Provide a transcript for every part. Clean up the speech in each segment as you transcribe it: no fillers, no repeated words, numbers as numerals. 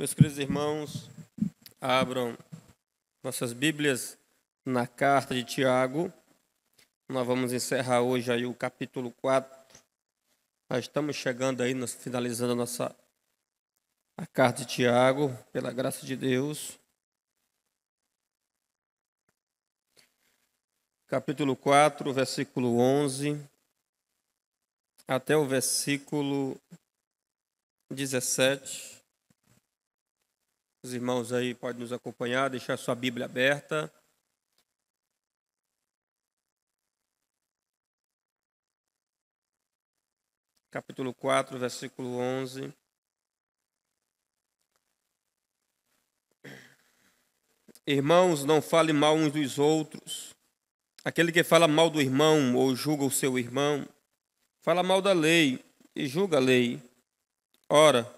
Meus queridos irmãos, abram nossas Bíblias na carta de Tiago. Nós vamos encerrar hoje aí o capítulo 4. Nós estamos chegando aí, finalizando a carta de Tiago, pela graça de Deus. Capítulo 4, versículo 11, até o versículo 17. Os irmãos aí podem nos acompanhar, deixar sua Bíblia aberta. Capítulo 4, versículo 11. Irmãos, não fale mal uns dos outros. Aquele que fala mal do irmão ou julga o seu irmão, fala mal da lei e julga a lei. Ora,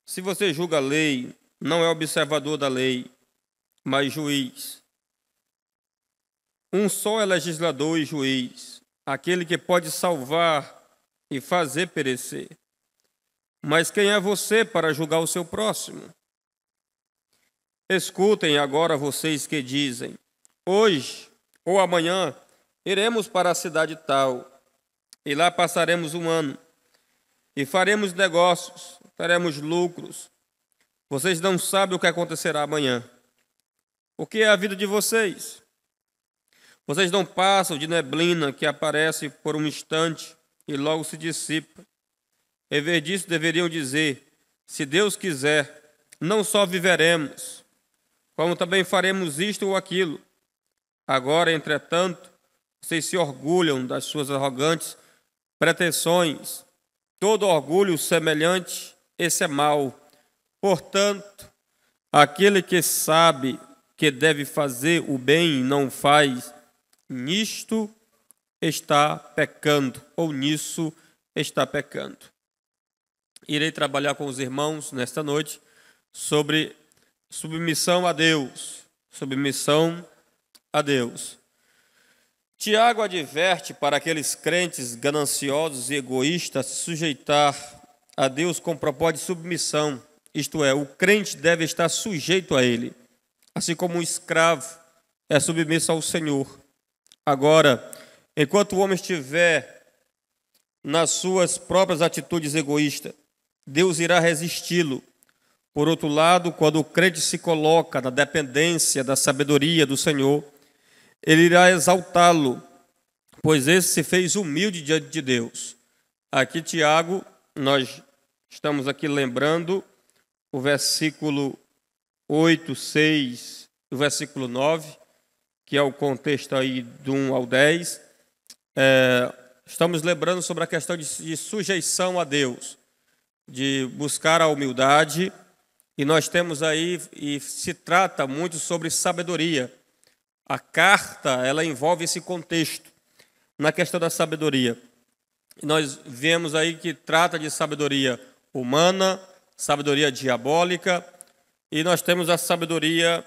se você julga a lei, não é observador da lei, mas juiz. Um só é legislador e juiz, aquele que pode salvar e fazer perecer. Mas quem é você para julgar o seu próximo? Escutem agora vocês que dizem: hoje ou amanhã iremos para a cidade tal, e lá passaremos um ano, e faremos negócios, teremos lucros. Vocês não sabem o que acontecerá amanhã. O que é a vida de vocês? Vocês não passam de neblina que aparece por um instante e logo se dissipa. Em vez disso, deveriam dizer: se Deus quiser, não só viveremos, como também faremos isto ou aquilo. Agora, entretanto, vocês se orgulham das suas arrogantes pretensões. Todo orgulho semelhante, esse é mau. Portanto, aquele que sabe que deve fazer o bem e não faz, nisto está pecando, ou nisso está pecando. Irei trabalhar com os irmãos nesta noite sobre submissão a Deus. Submissão a Deus. Tiago adverte para aqueles crentes gananciosos e egoístas se sujeitar a Deus com propósito de submissão. Isto é, o crente deve estar sujeito a ele, assim como um escravo é submisso ao Senhor. Agora, enquanto o homem estiver nas suas próprias atitudes egoístas, Deus irá resisti-lo. Por outro lado, quando o crente se coloca na dependência da sabedoria do Senhor, ele irá exaltá-lo, pois esse se fez humilde diante de Deus. Aqui, Tiago, nós estamos aqui lembrando o versículo 8, 6, o versículo 9, que é o contexto aí do 1 ao 10. Estamos lembrando sobre a questão de sujeição a Deus, de buscar a humildade, e nós temos aí, e se trata muito sobre sabedoria. A carta, ela envolve esse contexto, na questão da sabedoria. E nós vemos aí que trata de sabedoria humana, sabedoria diabólica, e nós temos a sabedoria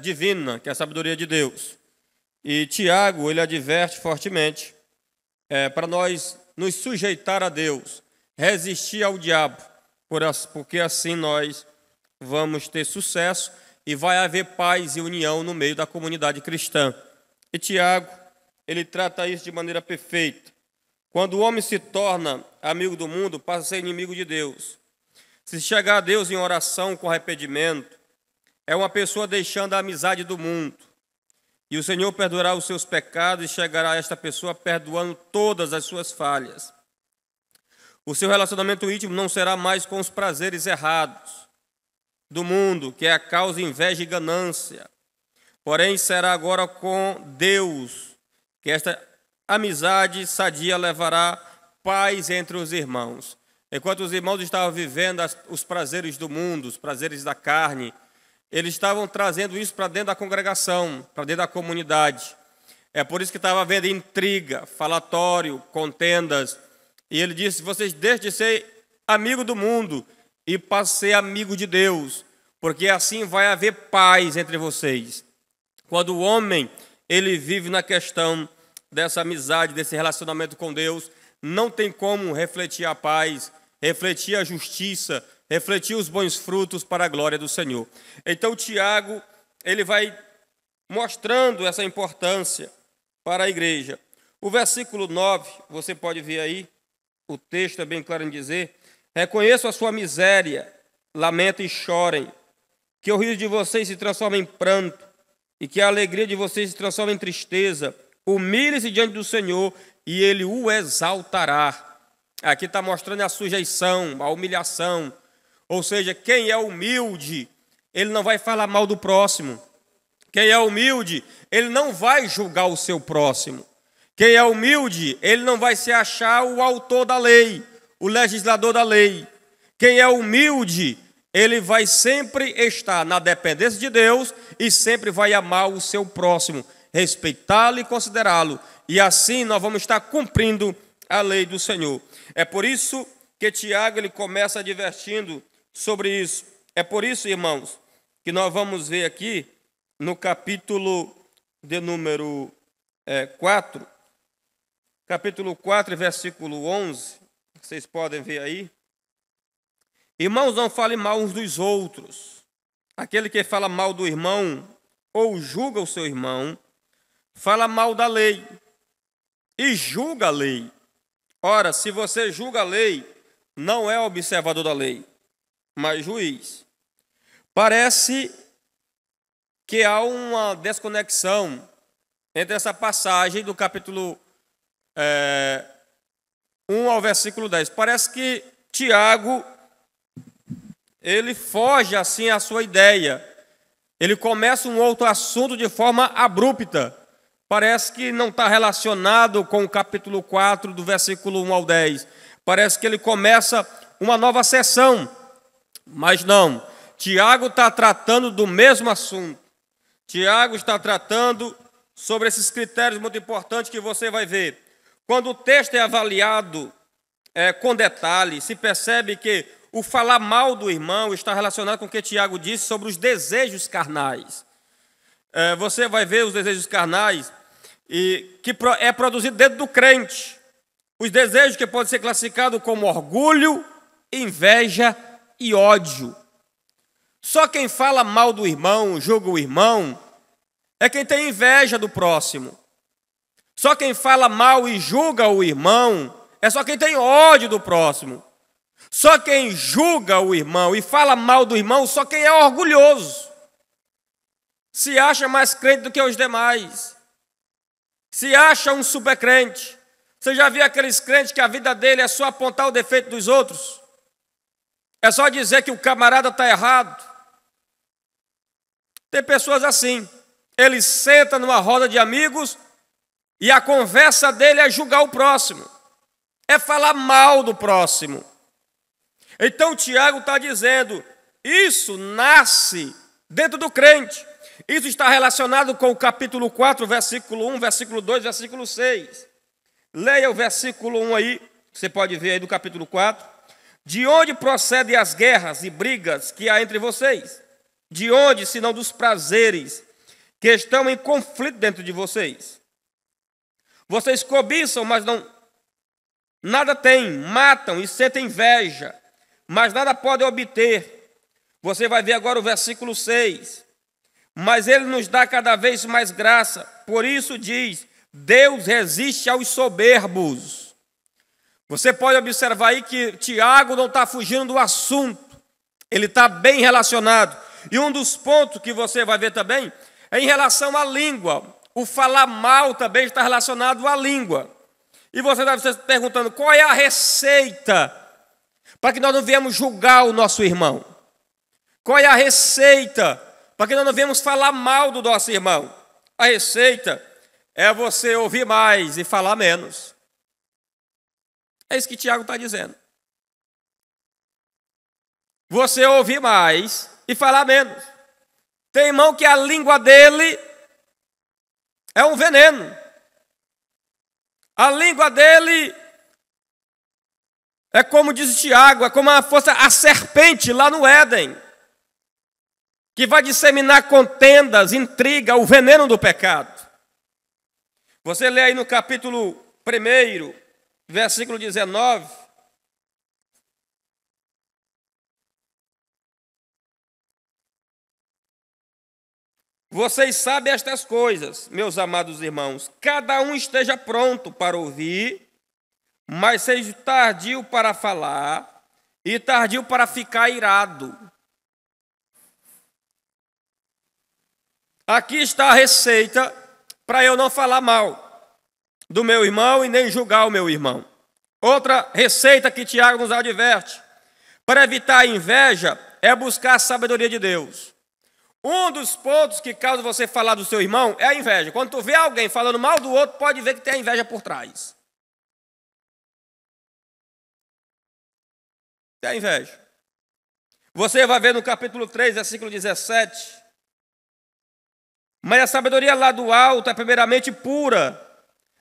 divina, que é a sabedoria de Deus. E Tiago, ele adverte fortemente para nós nos sujeitar a Deus, resistir ao diabo, porque assim nós vamos ter sucesso e vai haver paz e união no meio da comunidade cristã. E Tiago, ele trata isso de maneira perfeita. Quando o homem se torna amigo do mundo, passa a ser inimigo de Deus. Se chegar a Deus em oração com arrependimento, é uma pessoa deixando a amizade do mundo. E o Senhor perdoará os seus pecados e chegará a esta pessoa perdoando todas as suas falhas. O seu relacionamento íntimo não será mais com os prazeres errados do mundo, que é a causa de inveja e ganância. Porém, será agora com Deus, que esta amizade sadia levará paz entre os irmãos. Enquanto os irmãos estavam vivendo os prazeres do mundo, os prazeres da carne, eles estavam trazendo isso para dentro da congregação, para dentro da comunidade. É por isso que estava havendo intriga, falatório, contendas. E ele disse: vocês deixem de ser amigo do mundo e passem a ser amigo de Deus, porque assim vai haver paz entre vocês. Quando o homem ele vive na questão dessa amizade, desse relacionamento com Deus, não tem como refletir a paz, refletir a justiça, refletir os bons frutos para a glória do Senhor. Então, Tiago, ele vai mostrando essa importância para a igreja. O versículo 9, você pode ver aí, o texto é bem claro em dizer: reconheço a sua miséria, lamentem e chorem, que o riso de vocês se transforme em pranto, e que a alegria de vocês se transforme em tristeza. Humilhe-se diante do Senhor, e Ele o exaltará. Aqui está mostrando a sujeição, a humilhação. Ou seja, quem é humilde, ele não vai falar mal do próximo. Quem é humilde, ele não vai julgar o seu próximo. Quem é humilde, ele não vai se achar o autor da lei, o legislador da lei. Quem é humilde, ele vai sempre estar na dependência de Deus e sempre vai amar o seu próximo, respeitá-lo e considerá-lo. E assim nós vamos estar cumprindo a lei do Senhor. É por isso que Tiago ele começa advertindo sobre isso. É por isso, irmãos, que nós vamos ver aqui no capítulo de número 4, capítulo 4, versículo 11, vocês podem ver aí. Irmãos, não falem mal uns dos outros. Aquele que fala mal do irmão ou julga o seu irmão, fala mal da lei e julga a lei. Ora, se você julga a lei, não é observador da lei, mas juiz. Parece que há uma desconexão entre essa passagem do capítulo 1 ao versículo 10. Parece que Tiago, ele foge assim à sua ideia. Ele começa um outro assunto de forma abrupta. Parece que não está relacionado com o capítulo 4, do versículo 1 ao 10. Parece que ele começa uma nova sessão. Mas não. Tiago está tratando do mesmo assunto. Tiago está tratando sobre esses critérios muito importantes que você vai ver. Quando o texto é avaliado com detalhe, se percebe que o falar mal do irmão está relacionado com o que Tiago disse sobre os desejos carnais. Você vai ver os desejos carnais que é produzido dentro do crente. Os desejos que podem ser classificados como orgulho, inveja e ódio. Só quem fala mal do irmão, julga o irmão, é quem tem inveja do próximo. Só quem fala mal e julga o irmão é só quem tem ódio do próximo. Só quem julga o irmão e fala mal do irmão, só quem é orgulhoso. Se acha mais crente do que os demais. Se acha um supercrente. Você já viu aqueles crentes que a vida dele é só apontar o defeito dos outros? É só dizer que o camarada está errado. Tem pessoas assim. Ele senta numa roda de amigos e a conversa dele é julgar o próximo. É falar mal do próximo. Então Tiago está dizendo, isso nasce dentro do crente. Isso está relacionado com o capítulo 4, versículo 1, versículo 2, versículo 6. Leia o versículo 1 aí, você pode ver aí do capítulo 4. De onde procedem as guerras e brigas que há entre vocês? De onde, senão dos prazeres que estão em conflito dentro de vocês? Vocês cobiçam, mas nada têm, matam e sentem inveja, mas nada podem obter. Você vai ver agora o versículo 6. Mas ele nos dá cada vez mais graça. Por isso diz, Deus resiste aos soberbos. Você pode observar aí que Tiago não está fugindo do assunto. Ele está bem relacionado. E um dos pontos que você vai ver também é em relação à língua. O falar mal também está relacionado à língua. E você deve estar se perguntando, qual é a receita para que nós não venhamos julgar o nosso irmão? Qual é a receita para que nós não venhamos falar mal do nosso irmão? A receita é você ouvir mais e falar menos. É isso que Tiago está dizendo. Você ouvir mais e falar menos. Tem irmão que a língua dele é um veneno. A língua dele é como diz Tiago, é como a serpente lá no Éden, que vai disseminar contendas, intriga, o veneno do pecado. Você lê aí no capítulo 1, versículo 19. Vocês sabem estas coisas, meus amados irmãos. Cada um esteja pronto para ouvir, mas seja tardio para falar e tardio para ficar irado. Aqui está a receita para eu não falar mal do meu irmão e nem julgar o meu irmão. Outra receita que Tiago nos adverte: para evitar a inveja é buscar a sabedoria de Deus. Um dos pontos que causa você falar do seu irmão é a inveja. Quando tu vê alguém falando mal do outro, pode ver que tem a inveja por trás. Tem a inveja. Você vai ver no capítulo 3, versículo 17. Mas a sabedoria lá do alto é primeiramente pura,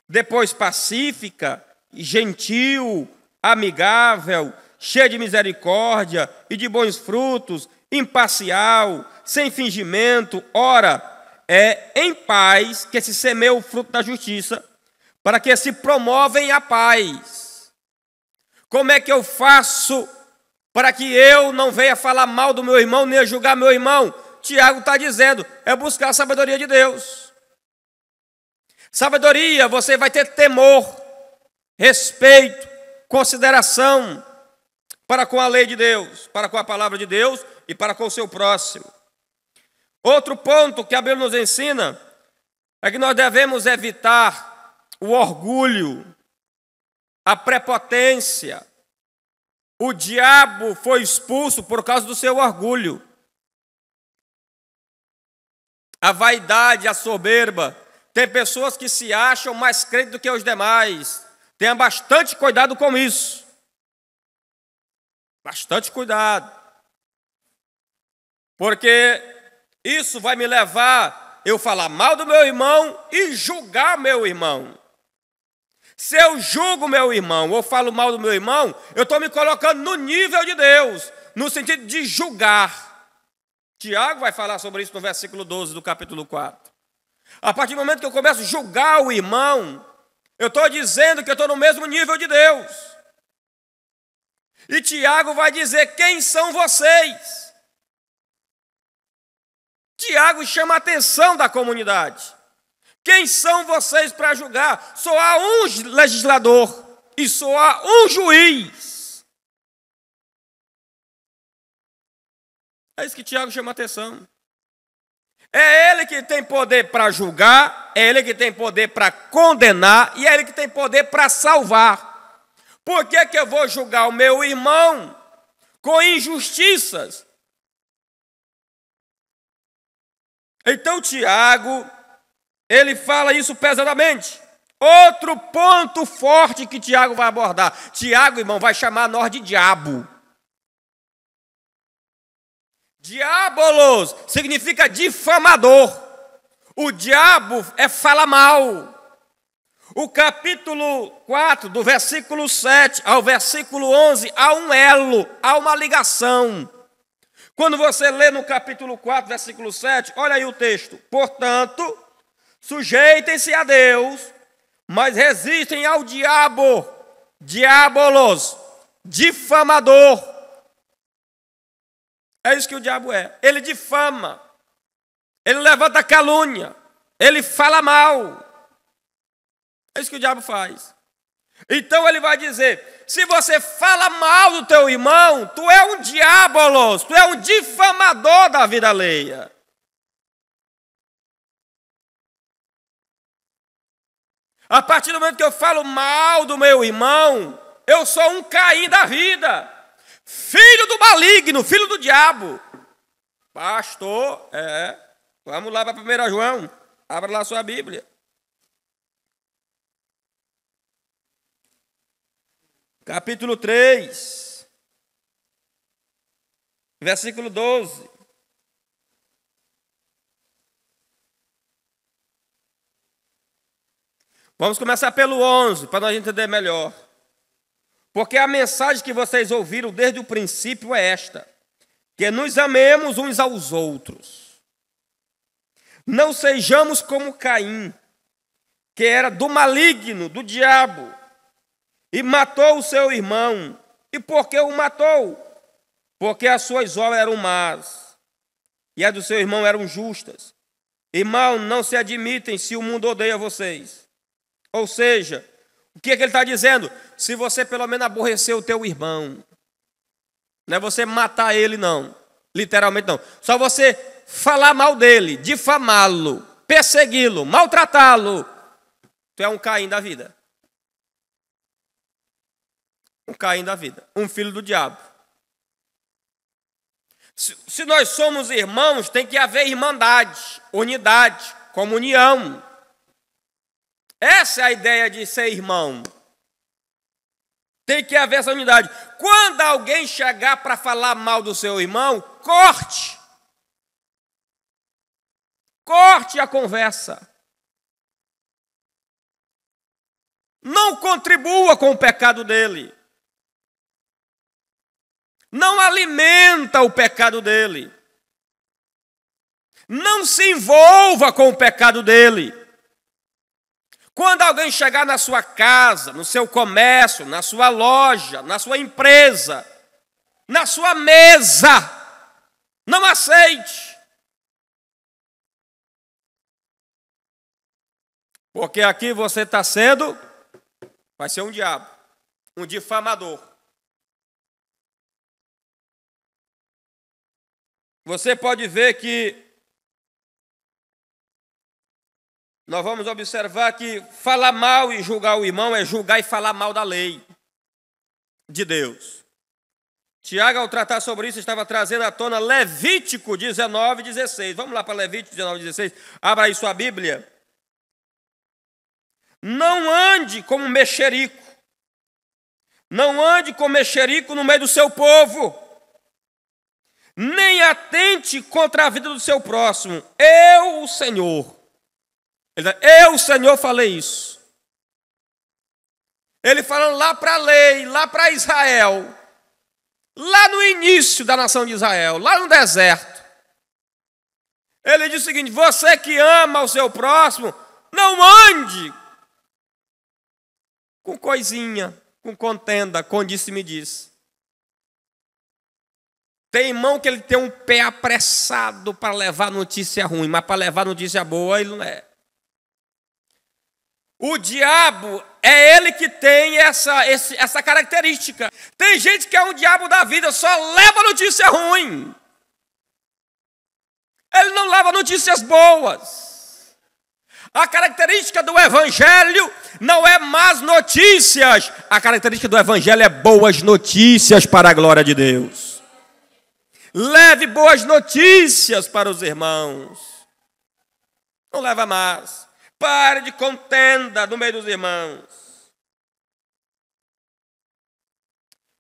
depois pacífica, gentil, amigável, cheia de misericórdia e de bons frutos, imparcial, sem fingimento. Ora, é em paz que se semeia o fruto da justiça, para que se promovem a paz. Como é que eu faço para que eu não venha falar mal do meu irmão, nem julgar meu irmão? Tiago está dizendo, é buscar a sabedoria de Deus. Sabedoria, você vai ter temor, respeito, consideração para com a lei de Deus, para com a palavra de Deus e para com o seu próximo. Outro ponto que a Bíblia nos ensina é que nós devemos evitar o orgulho, a prepotência. O diabo foi expulso por causa do seu orgulho. A vaidade, a soberba. Tem pessoas que se acham mais crentes do que os demais. Tenha bastante cuidado com isso. Bastante cuidado. Porque isso vai me levar a eu falar mal do meu irmão e julgar meu irmão. Se eu julgo meu irmão ou falo mal do meu irmão, eu estou me colocando no nível de Deus, no sentido de julgar. Tiago vai falar sobre isso no versículo 12 do capítulo 4. A partir do momento que eu começo a julgar o irmão, eu estou dizendo que eu estou no mesmo nível de Deus. E Tiago vai dizer: quem são vocês? Tiago chama a atenção da comunidade. Quem são vocês para julgar? Só há um legislador e só há um juiz. É isso que Tiago chama a atenção. É ele que tem poder para julgar, é ele que tem poder para condenar e é ele que tem poder para salvar. Por que que eu vou julgar o meu irmão com injustiças? Então Tiago, ele fala isso pesadamente. Outro ponto forte que Tiago vai abordar. Tiago, irmão, vai chamar nós de diabo. Diabolos significa difamador. O diabo fala mal. O capítulo 4, do versículo 7 ao versículo 11, há um elo, há uma ligação. Quando você lê no capítulo 4, versículo 7, olha aí o texto. Portanto, sujeitem-se a Deus, mas resistem ao diabo, diabolos, difamador. É isso que o diabo é. Ele difama, ele levanta calúnia, ele fala mal. É isso que o diabo faz. Então ele vai dizer: se você fala mal do teu irmão, tu é um diabolos, tu é um difamador da vida alheia. A partir do momento que eu falo mal do meu irmão, eu sou um Caim da vida, filho do maligno, filho do diabo. Pastor, vamos lá para 1 João, abra lá a sua Bíblia. Capítulo 3, versículo 12. Vamos começar pelo 11, para nós entender melhor. Porque a mensagem que vocês ouviram desde o princípio é esta: que nos amemos uns aos outros. Não sejamos como Caim, que era do maligno, do diabo, e matou o seu irmão. E por que o matou? Porque as suas obras eram más, e as do seu irmão eram justas. Irmão, não se admitem se o mundo odeia vocês. Ou seja, o que ele está dizendo? Se você pelo menos aborrecer o teu irmão, não é você matar ele, não. Literalmente não. Só você falar mal dele, difamá-lo, persegui-lo, maltratá-lo. Tu é um Caim da vida. Um Caim da vida. Um filho do diabo. Se nós somos irmãos, tem que haver irmandade, unidade, comunhão. Essa é a ideia de ser irmão. Tem que haver essa unidade. Quando alguém chegar para falar mal do seu irmão, corte. Corte a conversa. Não contribua com o pecado dele. Não alimenta o pecado dele. Não se envolva com o pecado dele. Quando alguém chegar na sua casa, no seu comércio, na sua loja, na sua empresa, na sua mesa, não aceite. Porque aqui você está sendo, vai ser um diabo, um difamador. Você pode ver que nós vamos observar que falar mal e julgar o irmão é julgar e falar mal da lei de Deus. Tiago, ao tratar sobre isso, estava trazendo à tona Levítico 19:16. Vamos lá para Levítico 19:16. Abra aí sua Bíblia. Não ande como mexerico. Não ande como mexerico no meio do seu povo. Nem atente contra a vida do seu próximo. Eu, o Senhor. Eu, o Senhor, falei isso. Ele falando lá para a lei, lá para Israel. Lá no início da nação de Israel, lá no deserto. Ele diz o seguinte: você que ama o seu próximo, não ande com coisinha, com contenda, com disse-me-disse. Tem irmão que ele tem um pé apressado para levar notícia ruim, mas para levar notícia boa ele não é. O diabo é ele que tem essa característica. Tem gente que é um diabo da vida, só leva notícia ruim. Ele não leva notícias boas. A característica do evangelho não é más notícias. A característica do evangelho é boas notícias para a glória de Deus. Leve boas notícias para os irmãos. Não leva mais. Pare de contenda no meio dos irmãos.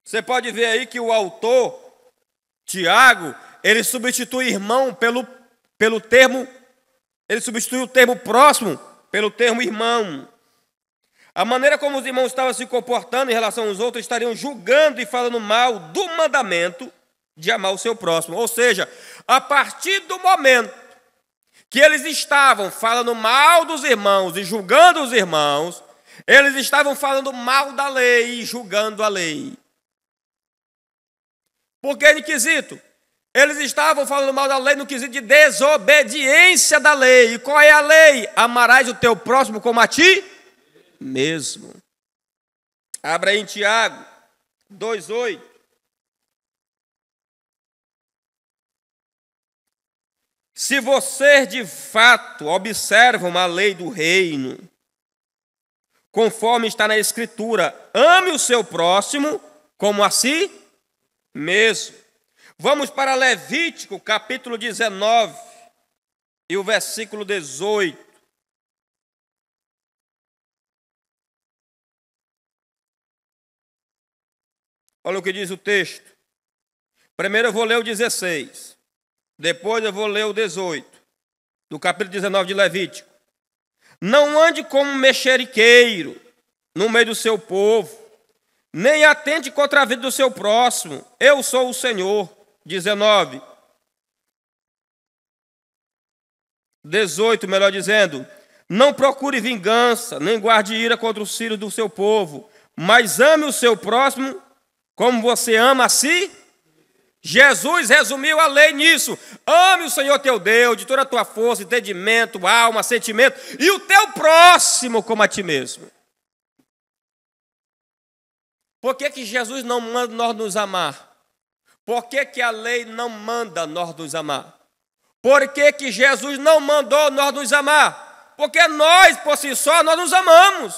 Você pode ver aí que o autor, Tiago, ele substitui irmão pelo termo, ele substitui o termo próximo pelo termo irmão. A maneira como os irmãos estavam se comportando em relação aos outros, estariam julgando e falando mal do mandamento de amar o seu próximo. Ou seja, a partir do momento que eles estavam falando mal dos irmãos e julgando os irmãos, eles estavam falando mal da lei e julgando a lei. Por que no quesito? Eles estavam falando mal da lei no quesito de desobediência da lei. E qual é a lei? Amarás o teu próximo como a ti mesmo. Abra aí em Tiago 2:8. Se vocês de fato observam a lei do reino, conforme está na Escritura, ame o seu próximo como a si mesmo. Vamos para Levítico, capítulo 19, e o versículo 18. Olha o que diz o texto. Primeiro eu vou ler o 16. Depois eu vou ler o 18, do capítulo 19 de Levítico. Não ande como mexeriqueiro no meio do seu povo, nem atente contra a vida do seu próximo. Eu sou o Senhor. 19. 18, melhor dizendo. Não procure vingança, nem guarde ira contra os filhos do seu povo, mas ame o seu próximo como você ama a si Jesus resumiu a lei nisso: ame o Senhor teu Deus de toda a tua força, entendimento, alma, sentimento, e o teu próximo como a ti mesmo. Por que Jesus não manda nós nos amar? Por que a lei não manda nós nos amar? Por que Jesus não mandou nós nos amar? Porque nós, por si só, nós nos amamos.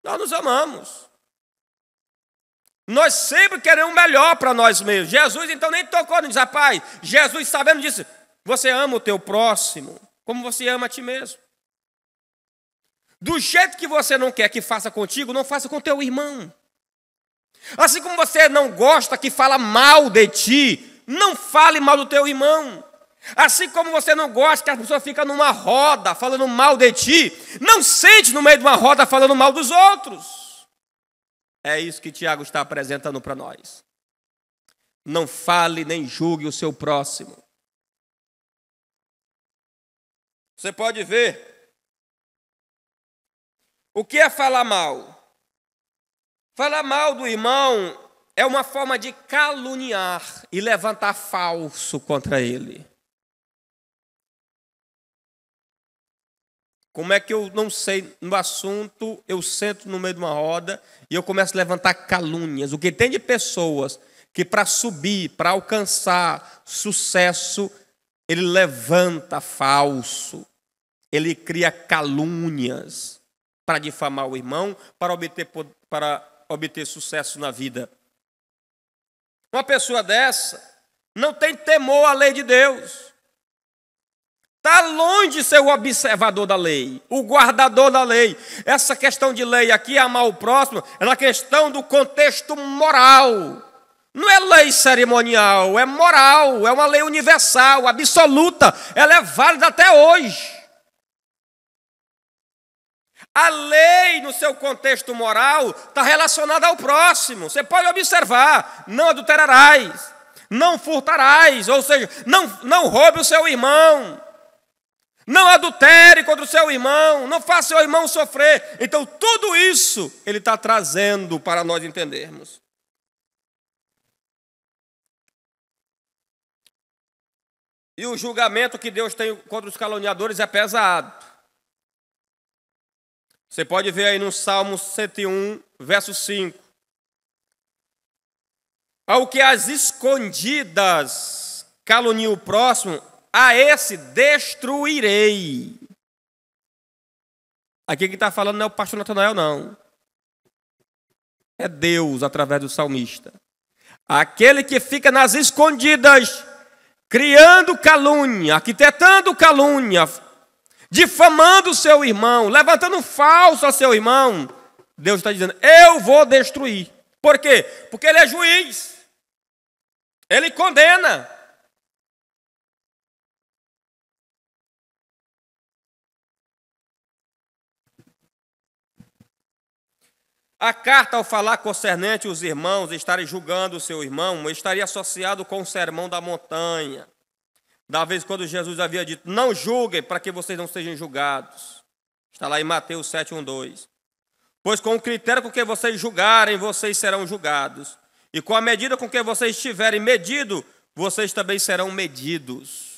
Nós nos amamos. Nós sempre queremos o melhor para nós mesmos. Jesus, então, nem tocou nisso. Rapaz, Jesus, sabendo disso, você ama o teu próximo como você ama a ti mesmo. Do jeito que você não quer que faça contigo, não faça com teu irmão. Assim como você não gosta que fala mal de ti, não fale mal do teu irmão. Assim como você não gosta que a pessoa fica numa roda falando mal de ti, não sente no meio de uma roda falando mal dos outros. É isso que Tiago está apresentando para nós. Não fale nem julgue o seu próximo. Você pode ver o que é falar mal. Falar mal do irmão é uma forma de caluniar e levantar falso contra ele. Como é que eu não sei no assunto, eu sento no meio de uma roda e eu começo a levantar calúnias? O que tem de pessoas que para subir, para alcançar sucesso, ele levanta falso, ele cria calúnias para difamar o irmão, para obter sucesso na vida. Uma pessoa dessa não tem temor à lei de Deus. Está longe de ser o observador da lei, o guardador da lei. Essa questão de lei aqui, amar o próximo, é na questão do contexto moral. Não é lei cerimonial, é moral, é uma lei universal, absoluta. Ela é válida até hoje. A lei, no seu contexto moral, está relacionada ao próximo. Você pode observar: não adulterarás, não furtarás, ou seja, não roube o seu irmão, não adultere contra o seu irmão, não faça seu irmão sofrer. Então, tudo isso ele está trazendo para nós entendermos. E o julgamento que Deus tem contra os caluniadores é pesado. Você pode ver aí no Salmo 101, verso 5. Ao que as escondidas calunia o próximo, a esse destruirei. Aqui que está falando não é o pastor Natanael, não. É Deus através do salmista. Aquele que fica nas escondidas, criando calúnia, arquitetando calúnia, difamando o seu irmão, levantando falso a seu irmão, Deus está dizendo: eu vou destruir. Por quê? Porque ele é juiz. Ele condena. A carta, ao falar concernente os irmãos estarem julgando o seu irmão, estaria associado com o sermão da montanha. Da vez quando Jesus havia dito: não julguem para que vocês não sejam julgados. Está lá em Mateus 7, 1, 2. Pois com o critério com que vocês julgarem, vocês serão julgados. E com a medida com que vocês tiverem medido, vocês também serão medidos.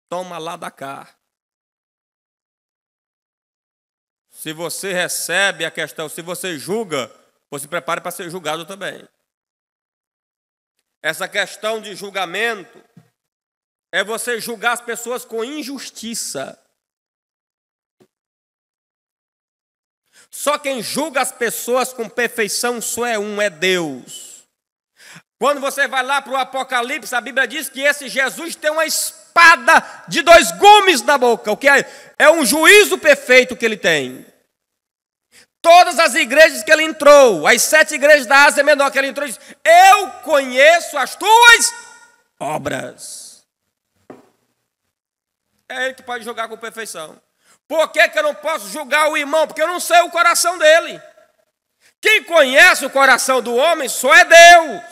Toma lá da cá. Se você recebe a questão, se você julga, você se prepare para ser julgado também. Essa questão de julgamento é você julgar as pessoas com injustiça. Só quem julga as pessoas com perfeição só é um, é Deus. Quando você vai lá para o Apocalipse, a Bíblia diz que esse Jesus tem uma espada de 2 gumes na boca, o que é um juízo perfeito que ele tem. Todas as igrejas que ele entrou, as 7 igrejas da Ásia Menor que ele entrou, ele disse: eu conheço as tuas obras. É ele que pode julgar com perfeição. Por que eu não posso julgar o irmão? Porque eu não sei o coração dele. Quem conhece o coração do homem só é Deus.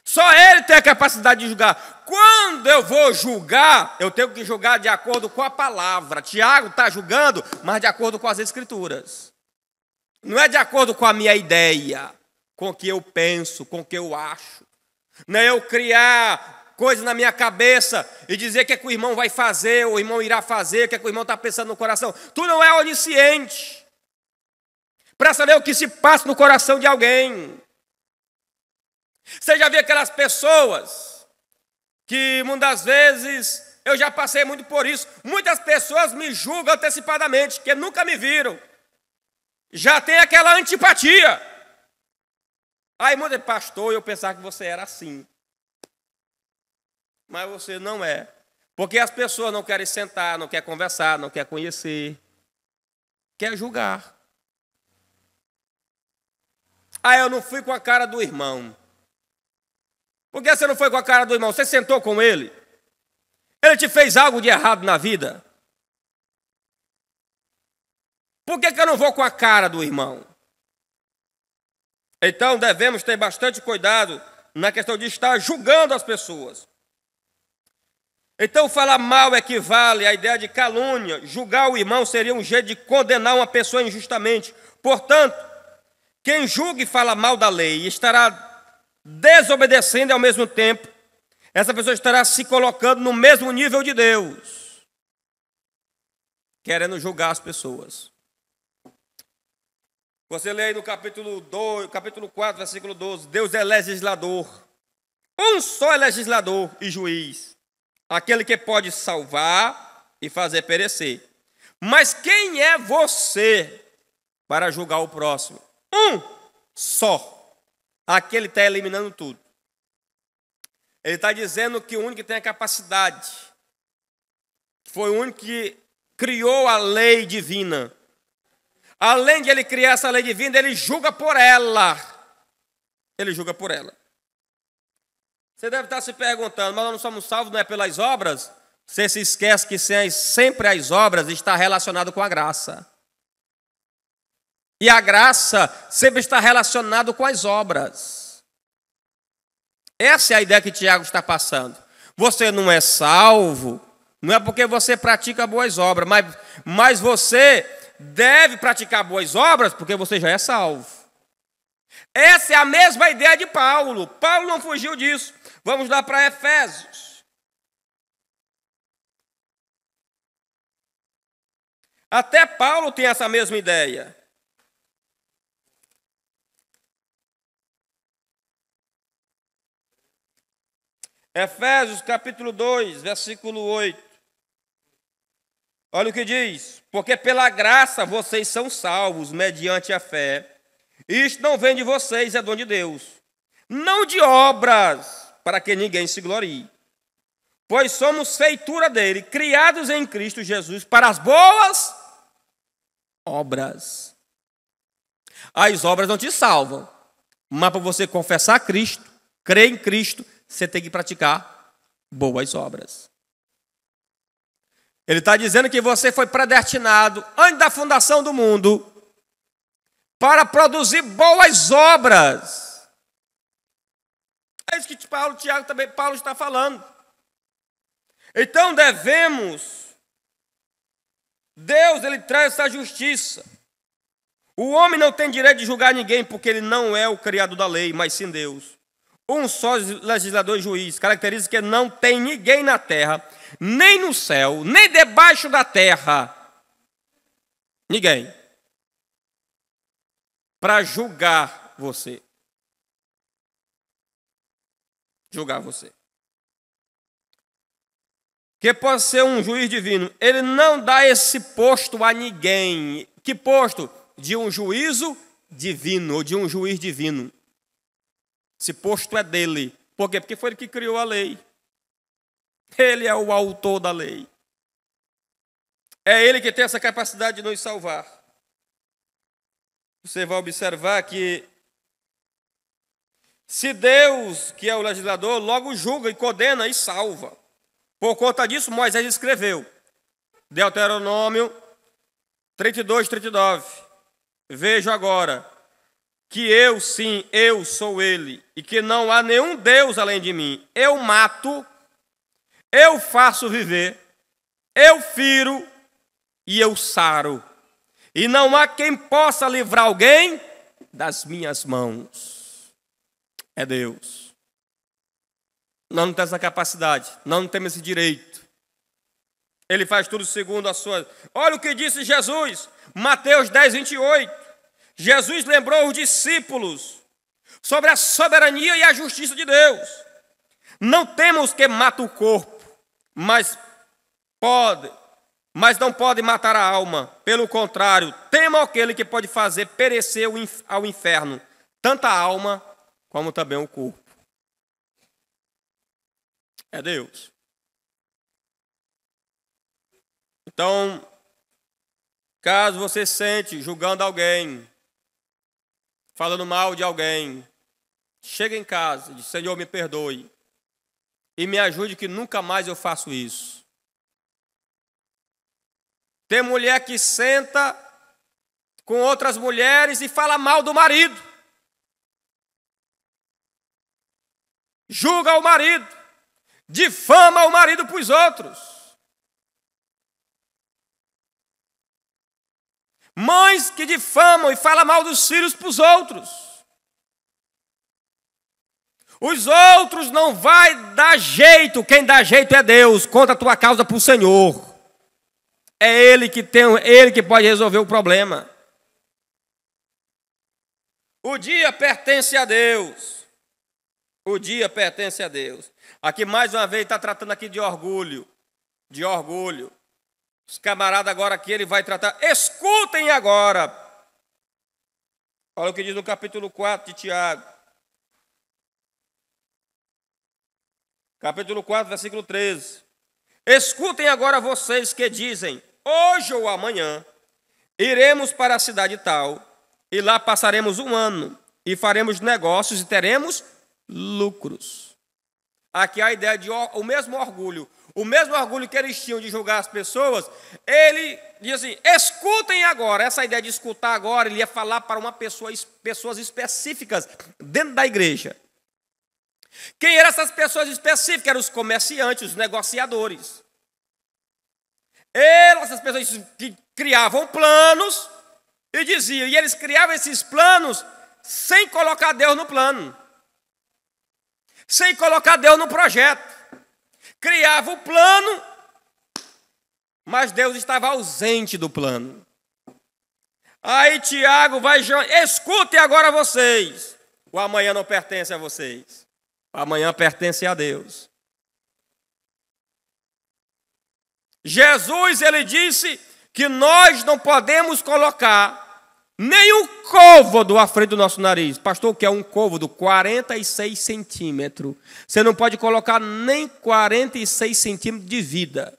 Só ele tem a capacidade de julgar. Quando eu vou julgar, eu tenho que julgar de acordo com a palavra. Tiago está julgando, mas de acordo com as Escrituras. Não é de acordo com a minha ideia, com o que eu penso, com o que eu acho. Não é eu criar coisas na minha cabeça e dizer o que é que o irmão vai fazer, o irmão irá fazer, o que é que o irmão está pensando no coração. Tu não é onisciente para saber o que se passa no coração de alguém. Você já viu aquelas pessoas que muitas vezes, eu já passei muito por isso, muitas pessoas me julgam antecipadamente, que nunca me viram. Já tem aquela antipatia. Aí muita pastor, eu pensava que você era assim. Mas você não é. Porque as pessoas não querem sentar, não querem conversar, não querem conhecer. Quer julgar. Ah, eu não fui com a cara do irmão. Por que você não foi com a cara do irmão? Você sentou com ele? Ele te fez algo de errado na vida? Por que eu não vou com a cara do irmão? Então devemos ter bastante cuidado na questão de estar julgando as pessoas. Então falar mal equivale à ideia de calúnia. Julgar o irmão seria um jeito de condenar uma pessoa injustamente. Portanto, quem julga e fala mal da lei estará desobedecendo e ao mesmo tempo, essa pessoa estará se colocando no mesmo nível de Deus, querendo julgar as pessoas. Você lê aí no capítulo 4, versículo 12, Deus é legislador. Um só é legislador e juiz, aquele que pode salvar e fazer perecer. Mas quem é você para julgar o próximo? Um só. Aquele está eliminando tudo. Ele está dizendo que o único que tem a capacidade, foi o único que criou a lei divina. Além de ele criar essa lei divina, ele julga por ela. Ele julga por ela. Você deve estar se perguntando, mas nós não somos salvos, não é pelas obras? Você se esquece que sempre as obras estão relacionadas com a graça. E a graça sempre está relacionada com as obras. Essa é a ideia que Tiago está passando. Você não é salvo, não é porque você pratica boas obras, mas você deve praticar boas obras porque você já é salvo. Essa é a mesma ideia de Paulo. Paulo não fugiu disso. Vamos lá para Efésios. Até Paulo tem essa mesma ideia. Efésios capítulo 2, versículo 8. Olha o que diz. Porque pela graça vocês são salvos mediante a fé. Isto não vem de vocês, é dom de Deus. Não de obras, para que ninguém se glorie. Pois somos feitura dele, criados em Cristo Jesus para as boas obras. As obras não te salvam. Mas para você confessar Cristo, crer em Cristo, você tem que praticar boas obras. Ele está dizendo que você foi predestinado antes da fundação do mundo para produzir boas obras. É isso que Paulo está falando. Então Deus, ele traz essa justiça. O homem não tem direito de julgar ninguém porque ele não é o criador da lei, mas sim Deus. Um só legislador e juiz, caracteriza que não tem ninguém na terra, nem no céu, nem debaixo da terra, ninguém, para julgar você. Julgar você. Que pode ser um juiz divino. Ele não dá esse posto a ninguém. Que posto? De um juízo divino, ou de um juiz divino. Esse posto é dele. Por quê? Porque foi ele que criou a lei. Ele é o autor da lei. É ele que tem essa capacidade de nos salvar. Você vai observar que se Deus, que é o legislador, logo julga e condena e salva. Por conta disso, Moisés escreveu. Deuteronômio 32, 39. Vejo agora que eu, sim, eu sou ele, e que não há nenhum Deus além de mim. Eu mato, eu faço viver, eu firo e eu saro. e não há quem possa livrar alguém das minhas mãos. É Deus. Nós não temos essa capacidade, nós não temos esse direito. Ele faz tudo segundo a sua... Olha o que disse Jesus, Mateus 10, 28. Jesus lembrou os discípulos sobre a soberania e a justiça de Deus. Não temos que matar o corpo, mas não pode matar a alma. Pelo contrário, tema aquele que pode fazer perecer ao inferno, tanto a alma como também o corpo. É Deus. Então, caso você sente julgando alguém, falando mal de alguém, chega em casa e diz: Senhor, me perdoe e me ajude que nunca mais eu faço isso. Tem mulher que senta com outras mulheres e fala mal do marido. Julga o marido, difama o marido para os outros. Mães que difamam e falam mal dos filhos para os outros. Os outros não vai dar jeito, quem dá jeito é Deus. Conta a tua causa para o Senhor. É Ele que pode resolver o problema. O dia pertence a Deus. O dia pertence a Deus. Aqui mais uma vez está tratando aqui de orgulho. De orgulho. Os camaradas agora aqui ele vai tratar. Escutem agora. Olha o que diz no capítulo 4 de Tiago. Capítulo 4, versículo 13. Escutem agora vocês que dizem: hoje ou amanhã iremos para a cidade tal, e lá passaremos um ano, e faremos negócios e teremos lucros. Aqui a ideia de o mesmo orgulho que eles tinham de julgar as pessoas, ele diz assim: escutem agora. Essa ideia de escutar agora, ele ia falar para pessoas específicas dentro da igreja. Quem eram essas pessoas específicas? Eram os comerciantes, os negociadores. Essas pessoas que criavam planos e diziam, e eles criavam esses planos sem colocar Deus no plano, sem colocar Deus no projeto. Criava o plano, mas Deus estava ausente do plano. Aí Tiago vai, escutem agora vocês. O amanhã não pertence a vocês. O amanhã pertence a Deus. Jesus, ele disse que nós não podemos colocar nenhum côvado à frente do nosso nariz. Pastor, o que é um côvado? 46 centímetros. Você não pode colocar nem 46 centímetros de vida.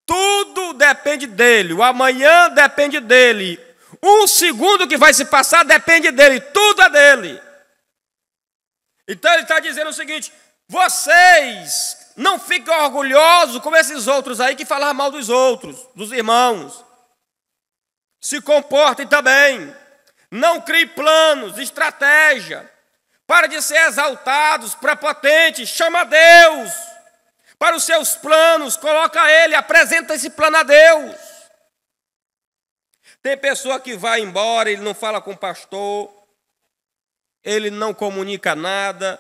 Tudo depende dele. O amanhã depende dele. Um segundo que vai se passar depende dele. Tudo é dele. Então ele está dizendo o seguinte: vocês não fiquem orgulhosos como esses outros aí que falavam mal dos outros, dos irmãos. Se comportem também. Não criem planos, estratégia. Para de ser exaltados, prepotentes. Chama Deus para os seus planos. Coloca Ele, apresenta esse plano a Deus. Tem pessoa que vai embora, ele não fala com o pastor, ele não comunica nada,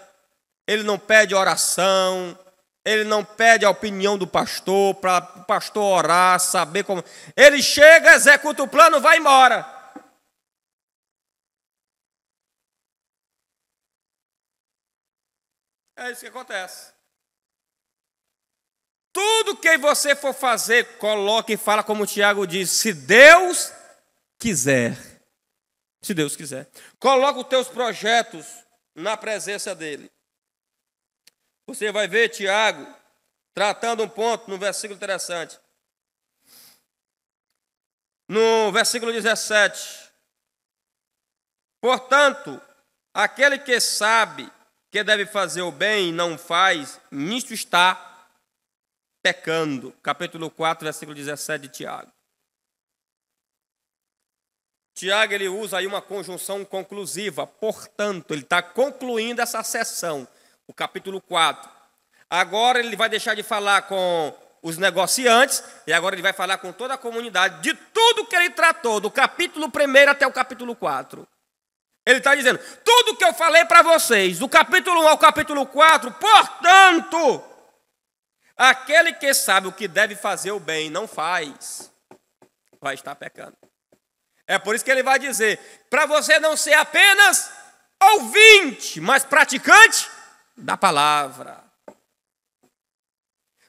ele não pede oração, ele não pede a opinião do pastor, para o pastor orar, saber como... Ele chega, executa o plano, vai embora. É isso que acontece. Tudo que você for fazer, coloque e fala como o Tiago diz: se Deus quiser. Se Deus quiser. Coloca os teus projetos na presença dele. Você vai ver Tiago tratando um ponto no versículo interessante. No versículo 17. Portanto, aquele que sabe que deve fazer o bem e não faz, nisto está pecando. Capítulo 4, versículo 17 de Tiago. Tiago, ele usa aí uma conjunção conclusiva. Portanto, ele está concluindo essa sessão, o capítulo 4. Agora ele vai deixar de falar com os negociantes, e agora ele vai falar com toda a comunidade de tudo que ele tratou, do capítulo 1 até o capítulo 4. Ele está dizendo, tudo que eu falei para vocês, do capítulo 1 ao capítulo 4, portanto, aquele que sabe o que deve fazer o bem e não faz, vai estar pecando. É por isso que ele vai dizer, para você não ser apenas ouvinte, mas praticante da palavra.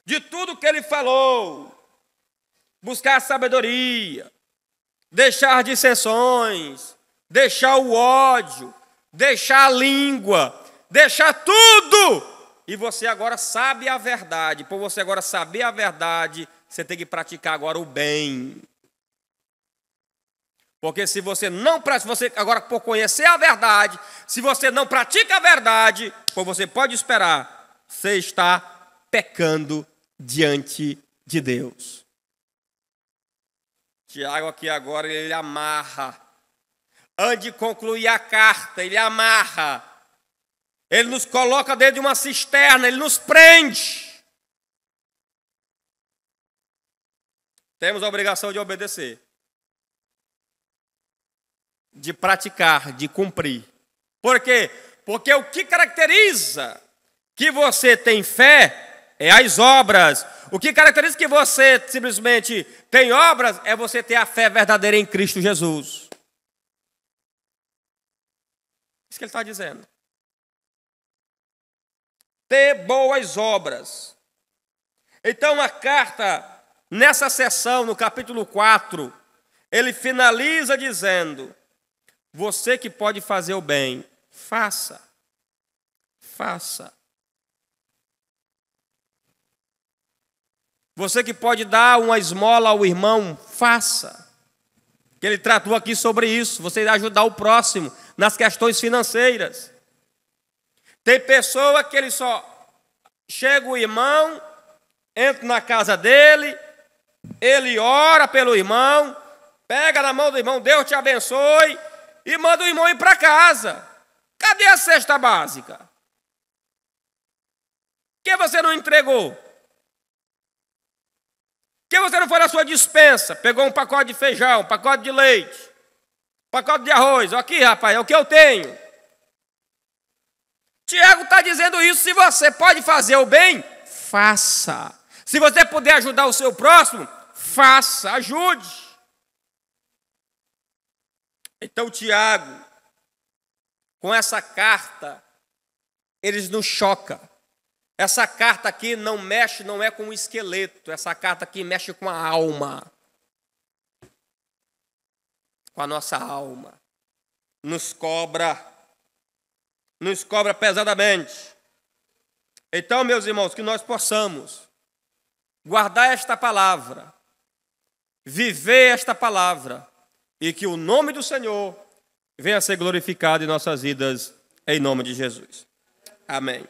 De tudo que ele falou, buscar a sabedoria, deixar dissensões, deixar o ódio, deixar a língua, deixar tudo. E você agora sabe a verdade. Por você agora saber a verdade, você tem que praticar agora o bem. Porque se você não pratica, você agora por conhecer a verdade, se você não pratica a verdade, por você pode esperar, você está pecando diante de Deus. Tiago aqui agora ele amarra. Antes de concluir a carta, ele amarra. Ele nos coloca dentro de uma cisterna, ele nos prende. Temos a obrigação de obedecer, de praticar, de cumprir. Por quê? Porque o que caracteriza que você tem fé é as obras. O que caracteriza que você simplesmente tem obras é você ter a fé verdadeira em Cristo Jesus. Isso que ele está dizendo. Ter boas obras. Então a carta, nessa seção, no capítulo 4, ele finaliza dizendo, você que pode fazer o bem, faça. Faça. Você que pode dar uma esmola ao irmão, faça. Que ele tratou aqui sobre isso, você ajudar o próximo nas questões financeiras. Tem pessoa que ele só chega o irmão, entra na casa dele, ele ora pelo irmão, pega na mão do irmão, Deus te abençoe, e manda o irmão ir para casa. Cadê a cesta básica? Por que você não entregou? Por que você não foi na sua despensa? Pegou um pacote de feijão, um pacote de leite, um pacote de arroz. Aqui, rapaz, é o que eu tenho. Tiago está dizendo isso. Se você pode fazer o bem, faça. Se você puder ajudar o seu próximo, faça, ajude. Então, Tiago, com essa carta, eles nos chocam. Essa carta aqui não mexe, não é com o esqueleto. Essa carta aqui mexe com a alma. Com a nossa alma. Nos cobra pesadamente. Então, meus irmãos, que nós possamos guardar esta palavra, viver esta palavra, e que o nome do Senhor venha a ser glorificado em nossas vidas, em nome de Jesus. Amém.